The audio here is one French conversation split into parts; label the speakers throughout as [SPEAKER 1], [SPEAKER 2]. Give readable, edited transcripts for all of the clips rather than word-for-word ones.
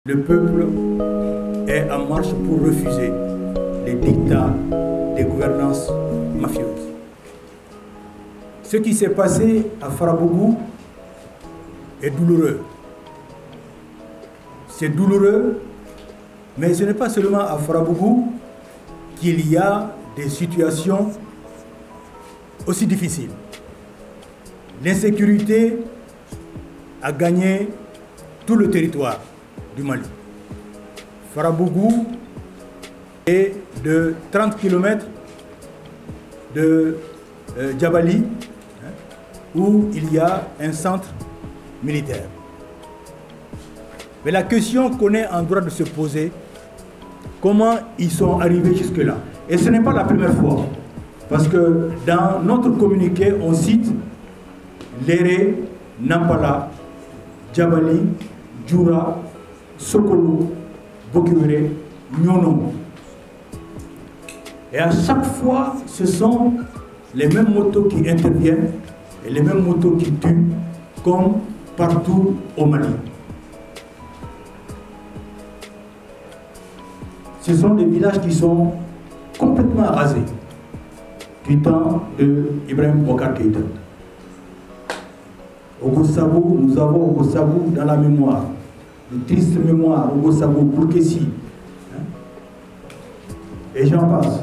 [SPEAKER 1] Le peuple est en marche pour refuser les dictats des gouvernances mafieuses. Ce qui s'est passé à Farabougou est douloureux. C'est douloureux, mais ce n'est pas seulement à Farabougou qu'il y a des situations aussi difficiles. L'insécurité a gagné tout le territoire du Mali. Farabougou est de 30 km de Djabali, où il y a un centre militaire. Mais la question qu'on est en droit de se poser, comment ils sont arrivés jusque-là? Et ce n'est pas la première fois, parce que dans notre communiqué, on cite Léré, Nampala, Djabali, Djoura, Sokolo, Bokiwere, Nyono. Et à chaque fois, ce sont les mêmes motos qui interviennent et les mêmes motos qui tuent, comme partout au Mali. Ce sont des villages qui sont complètement rasés du temps de Ibrahim Boubacar Keïta. Ogosabou, nous avons Ogosabou dans la mémoire, une triste mémoire, Ogosabou, Bourkessi, et j'en passe.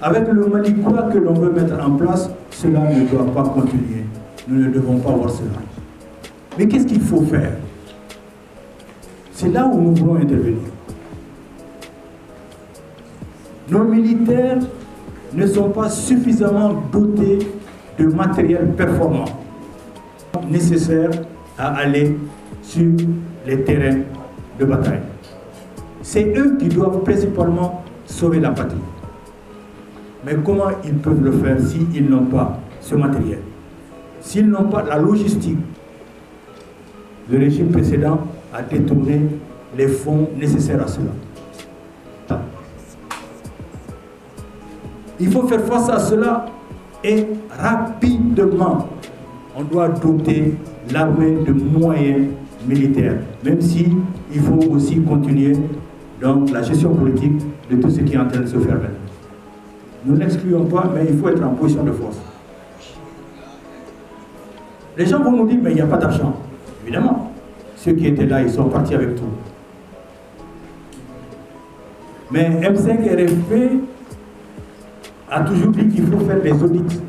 [SPEAKER 1] Avec le Mali, quoi que l'on veut mettre en place, cela ne doit pas continuer. Nous ne devons pas voir cela. Mais qu'est-ce qu'il faut faire? C'est là où nous voulons intervenir. Nos militaires ne sont pas suffisamment dotés de matériel performant nécessaire à aller sur les terrains de bataille. C'est eux qui doivent principalement sauver la patrie. Mais comment ils peuvent le faire s'ils n'ont pas ce matériel? S'ils n'ont pas la logistique? Le régime précédent a détourné les fonds nécessaires à cela. Il faut faire face à cela et rapidement. On doit doter l'armée de moyens militaires, même si il faut aussi continuer donc la gestion politique de tout ce qui est en train de se faire maintenant. Nous n'excluons pas, mais il faut être en position de force. Les gens vont nous dire, mais il n'y a pas d'argent. Évidemment, ceux qui étaient là, ils sont partis avec tout. Mais M5 RFP a toujours dit qu'il faut faire des audits.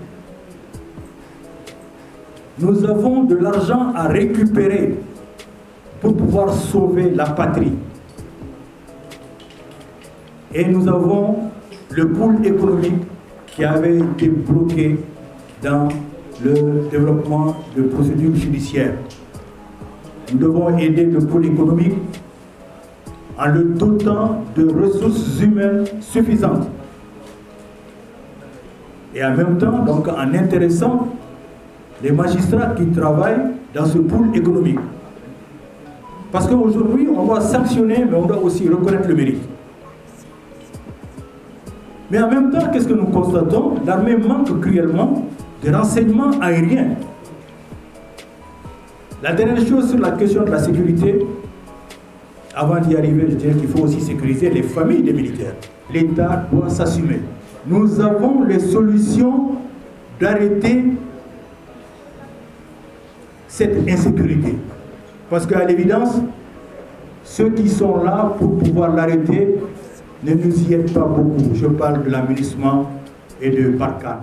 [SPEAKER 1] Nous avons de l'argent à récupérer pour pouvoir sauver la patrie. Et nous avons le pool économique qui avait été bloqué dans le développement de procédures judiciaires. Nous devons aider le pôle économique en le dotant de ressources humaines suffisantes. Et en même temps, donc, en intéressant les magistrats qui travaillent dans ce pool économique. Parce qu'aujourd'hui, on doit sanctionner, mais on doit aussi reconnaître le mérite. Mais en même temps, qu'est-ce que nous constatons? L'armée manque cruellement de renseignements aériens. La dernière chose sur la question de la sécurité, avant d'y arriver, je dirais qu'il faut aussi sécuriser les familles des militaires. L'État doit s'assumer. Nous avons les solutions d'arrêter cette insécurité. Parce qu'à l'évidence, ceux qui sont là pour pouvoir l'arrêter ne nous y aident pas beaucoup. Je parle de l'aménagement et de Barkhane.